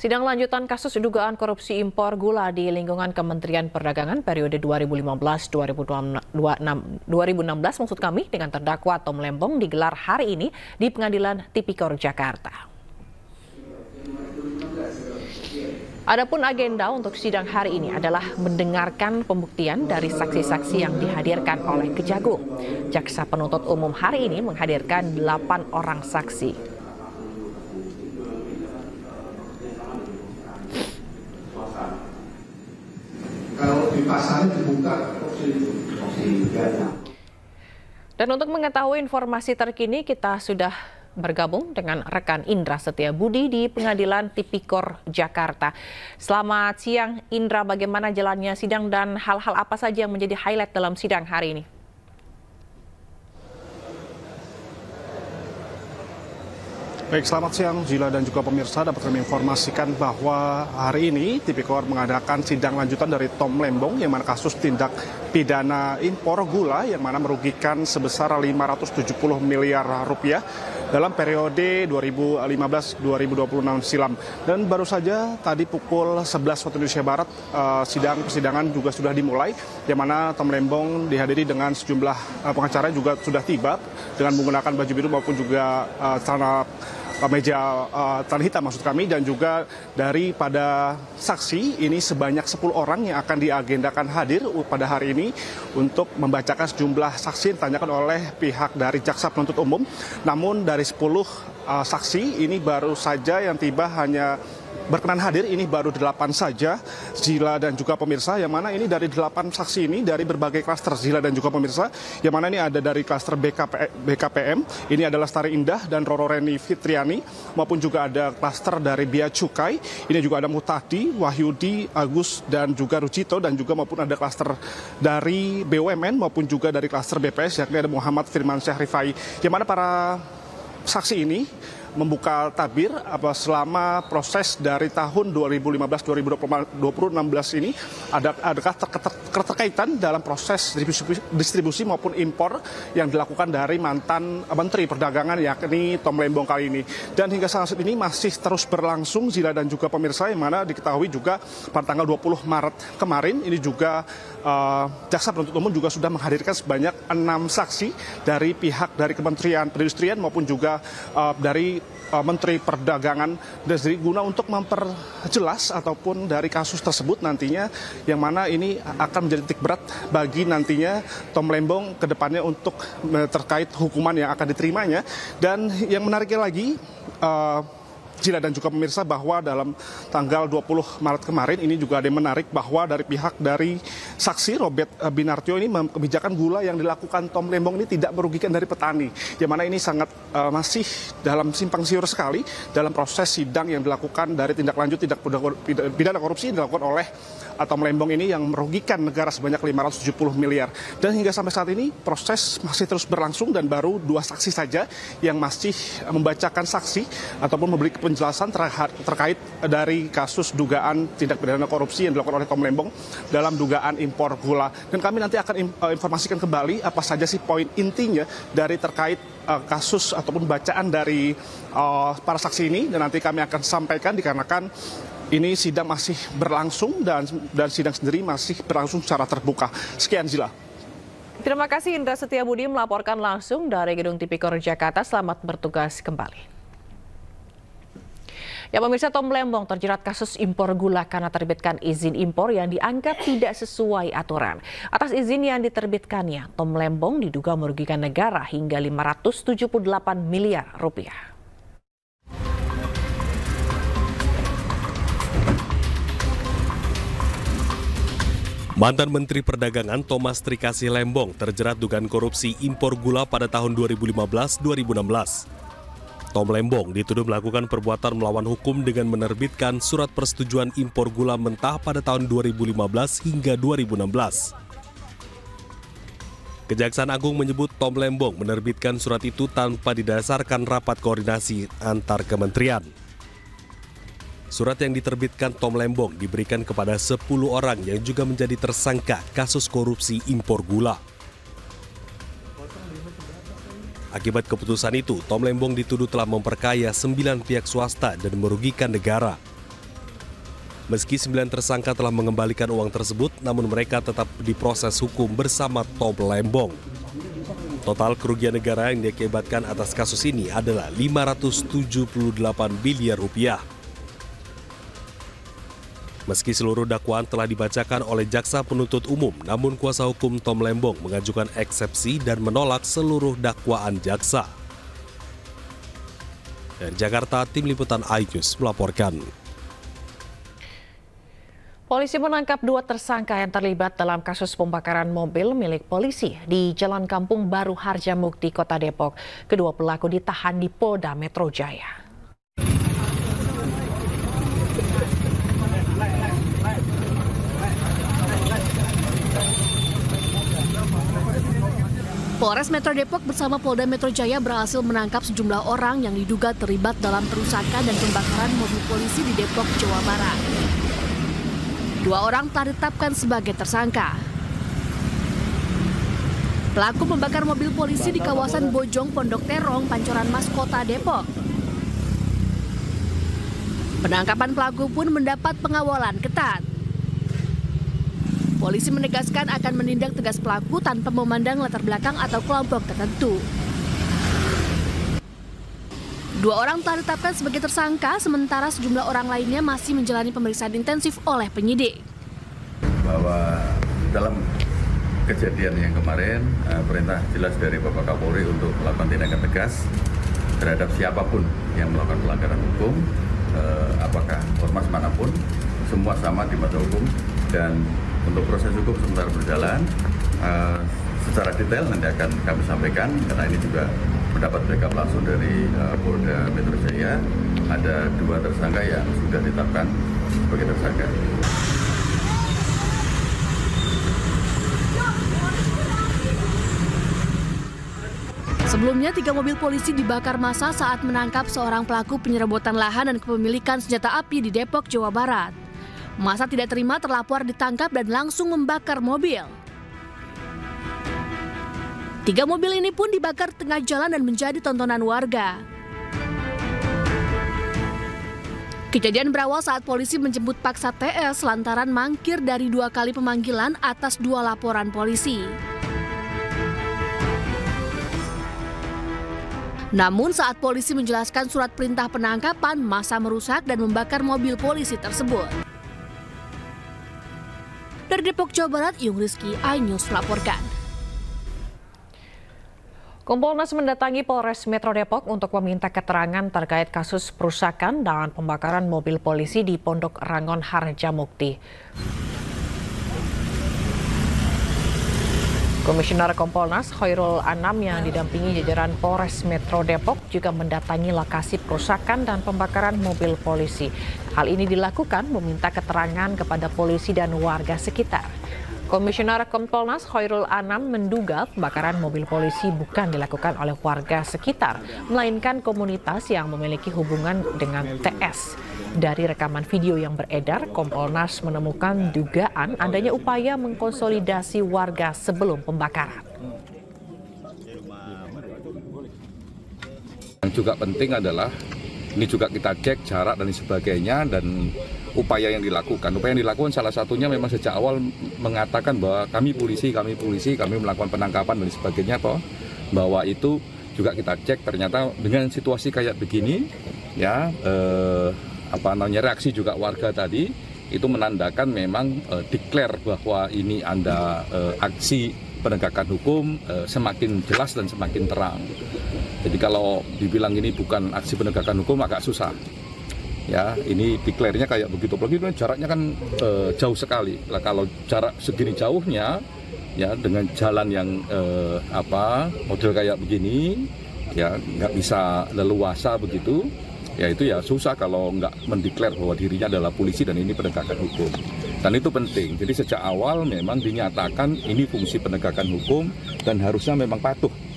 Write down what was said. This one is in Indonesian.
Sidang lanjutan kasus dugaan korupsi impor gula di lingkungan Kementerian Perdagangan periode 2016 maksud kami dengan terdakwa Tom Lembong digelar hari ini di Pengadilan Tipikor Jakarta. Adapun agenda untuk sidang hari ini adalah mendengarkan pembuktian dari saksi-saksi yang dihadirkan oleh Kejagung. Jaksa penuntut umum hari ini menghadirkan 8 orang saksi. Kalau di pasarnya dibuka Dan untuk mengetahui informasi terkini, kita sudah bergabung dengan rekan Indra Setiabudi di Pengadilan Tipikor Jakarta. Selamat siang Indra, bagaimana jalannya sidang dan hal-hal apa saja yang menjadi highlight dalam sidang hari ini? Baik, selamat siang Zila dan juga pemirsa. Dapat kami informasikan bahwa hari ini Tipikor mengadakan sidang lanjutan dari Tom Lembong yang mana kasus tindak pidana impor gula yang mana merugikan sebesar 570 miliar rupiah dalam periode 2015-2026 silam. Dan baru saja tadi pukul 11 waktu Indonesia Barat persidangan juga sudah dimulai, yang mana Tom Lembong dihadiri dengan sejumlah pengacara juga sudah tiba dengan menggunakan baju biru maupun juga celana meja tanah hitam maksud kami, dan juga daripada saksi ini sebanyak 10 orang yang akan diagendakan hadir pada hari ini untuk membacakan sejumlah saksi yang ditanyakan oleh pihak dari jaksa penuntut umum. Namun dari 10 saksi ini baru saja yang tiba hanya berkenan hadir ini baru 8 saja, Zila dan juga pemirsa, yang mana ini dari 8 saksi ini dari berbagai klaster, Zila dan juga pemirsa, yang mana ini ada dari klaster BKPM, ini adalah Lestari Indah dan Roro Reni Fitriani, maupun juga ada klaster dari Bea Cukai, ini juga ada Mutadi, Wahyudi, Agus, dan juga Rucito, dan juga maupun ada klaster dari BUMN maupun juga dari klaster BPS, yakni ada Muhammad Firman Rifai, yang mana para saksi ini membuka tabir selama proses dari tahun 2015-2016 ini adakah keterkaitan dalam proses distribusi maupun impor yang dilakukan dari mantan Menteri Perdagangan yakni Tom Lembong kali ini. Dan hingga saat ini masih terus berlangsung, Zila dan juga pemirsa, yang mana diketahui juga pada tanggal 20 Maret kemarin ini juga jaksa penuntut umum juga sudah menghadirkan sebanyak 6 saksi dari pihak dari Kementerian Perindustrian maupun juga dari Menteri Perdagangan, dan guna untuk memperjelas ataupun dari kasus tersebut nantinya, yang mana ini akan menjadi titik berat bagi nantinya Tom Lembong ke depannya untuk terkait hukuman yang akan diterimanya. Dan yang menariknya lagi, Zila dan juga pemirsa, bahwa dalam tanggal 20 Maret kemarin ini juga ada yang menarik, bahwa dari pihak dari saksi Robert Binartio ini kebijakan gula yang dilakukan Tom Lembong ini tidak merugikan dari petani, yang mana ini sangat masih dalam simpang siur sekali dalam proses sidang yang dilakukan dari tindak lanjut tindak pidana korupsi yang dilakukan oleh Tom Lembong ini yang merugikan negara sebanyak 570 miliar. Dan hingga sampai saat ini proses masih terus berlangsung dan baru 2 saksi saja yang masih membacakan saksi ataupun memberi penjelasan terkait dari kasus dugaan tindak pidana korupsi yang dilakukan oleh Tom Lembong dalam dugaan impor gula. Dan kami nanti akan informasikan kembali apa saja sih poin intinya dari terkait kasus ataupun bacaan dari para saksi ini, dan nanti kami akan sampaikan dikarenakan ini sidang masih berlangsung dan sidang sendiri masih berlangsung secara terbuka. Sekian, Zila. Terima kasih Indra Setiabudi melaporkan langsung dari Gedung Tipikor Jakarta. Selamat bertugas kembali. Ya pemirsa, Tom Lembong terjerat kasus impor gula karena terbitkan izin impor yang dianggap tidak sesuai aturan. Atas izin yang diterbitkannya, Tom Lembong diduga merugikan negara hingga 578 miliar rupiah. Mantan Menteri Perdagangan Thomas Trikasih Lembong terjerat dugaan korupsi impor gula pada tahun 2015-2016. Tom Lembong dituduh melakukan perbuatan melawan hukum dengan menerbitkan surat persetujuan impor gula mentah pada tahun 2015 hingga 2016. Kejaksaan Agung menyebut Tom Lembong menerbitkan surat itu tanpa didasarkan rapat koordinasi antar kementerian. Surat yang diterbitkan Tom Lembong diberikan kepada 10 orang yang juga menjadi tersangka kasus korupsi impor gula. Akibat keputusan itu, Tom Lembong dituduh telah memperkaya 9 pihak swasta dan merugikan negara. Meski 9 tersangka telah mengembalikan uang tersebut, namun mereka tetap diproses hukum bersama Tom Lembong. Total kerugian negara yang diakibatkan atas kasus ini adalah 578 miliar rupiah. Meski seluruh dakwaan telah dibacakan oleh jaksa penuntut umum, namun kuasa hukum Tom Lembong mengajukan eksepsi dan menolak seluruh dakwaan jaksa. Dari Jakarta, Tim Liputan iNews melaporkan. Polisi menangkap 2 tersangka yang terlibat dalam kasus pembakaran mobil milik polisi di Jalan Kampung Baru Harjamukti, Kota Depok. Kedua pelaku ditahan di Polda Metro Jaya. Polres Metro Depok bersama Polda Metro Jaya berhasil menangkap sejumlah orang yang diduga terlibat dalam perusakan dan pembakaran mobil polisi di Depok, Jawa Barat. 2 orang telah ditetapkan sebagai tersangka. Pelaku membakar mobil polisi di kawasan Bojong Pondok Terong, Pancoran Mas, Kota Depok. Penangkapan pelaku pun mendapat pengawalan ketat. Polisi menegaskan akan menindak tegas pelaku tanpa memandang latar belakang atau kelompok tertentu. 2 orang telah ditetapkan sebagai tersangka, sementara sejumlah orang lainnya masih menjalani pemeriksaan intensif oleh penyidik. Bahwa dalam kejadian yang kemarin, perintah jelas dari Bapak Kapolri untuk melakukan tindakan tegas terhadap siapapun yang melakukan pelanggaran hukum, apakah ormas manapun, semua sama di mata hukum. Dan untuk proses hukum sementara berjalan, secara detail nanti akan kami sampaikan, karena ini juga mendapat backup langsung dari Polda Metro Jaya. Ada 2 tersangka yang sudah ditetapkan sebagai tersangka. Sebelumnya, 3 mobil polisi dibakar massa saat menangkap seorang pelaku penyerobotan lahan dan kepemilikan senjata api di Depok, Jawa Barat. Massa tidak terima terlapor ditangkap dan langsung membakar mobil. 3 mobil ini pun dibakar tengah jalan dan menjadi tontonan warga. Kejadian berawal saat polisi menjemput paksa TS lantaran mangkir dari 2 kali pemanggilan atas 2 laporan polisi. Namun saat polisi menjelaskan surat perintah penangkapan, massa merusak dan membakar mobil polisi tersebut. Dari Depok, Jawa Barat, Yung Rizky, iNews melaporkan. Kompolnas mendatangi Polres Metro Depok untuk meminta keterangan terkait kasus perusakan dan pembakaran mobil polisi di Pondok Rangon Harjamukti. Komisioner Kompolnas Khairul Anam yang didampingi jajaran Polres Metro Depok juga mendatangi lokasi perusakan dan pembakaran mobil polisi. Hal ini dilakukan meminta keterangan kepada polisi dan warga sekitar. Komisioner Kompolnas Khairul Anam menduga pembakaran mobil polisi bukan dilakukan oleh warga sekitar, melainkan komunitas yang memiliki hubungan dengan TS. Dari rekaman video yang beredar, Kompolnas menemukan dugaan adanya upaya mengkonsolidasi warga sebelum pembakaran. Yang juga penting adalah ini juga kita cek jarak dan sebagainya dan upaya yang dilakukan. Upaya yang dilakukan salah satunya memang sejak awal mengatakan bahwa kami polisi, kami melakukan penangkapan dan sebagainya, bahwa itu juga kita cek ternyata dengan situasi kayak begini, ya reaksi juga warga tadi itu menandakan memang declare bahwa ini ada aksi penegakan hukum semakin jelas dan semakin terang. Jadi kalau dibilang ini bukan aksi penegakan hukum agak susah. Ya, ini declare-nya kayak begitu. Apalagi jaraknya kan jauh sekali. Lah kalau jarak segini jauhnya, ya dengan jalan yang model kayak begini, ya nggak bisa leluasa begitu. Ya itu ya susah kalau nggak mendeklar bahwa dirinya adalah polisi dan ini penegakan hukum. Dan itu penting. Jadi sejak awal memang dinyatakan ini fungsi penegakan hukum dan harusnya memang patuh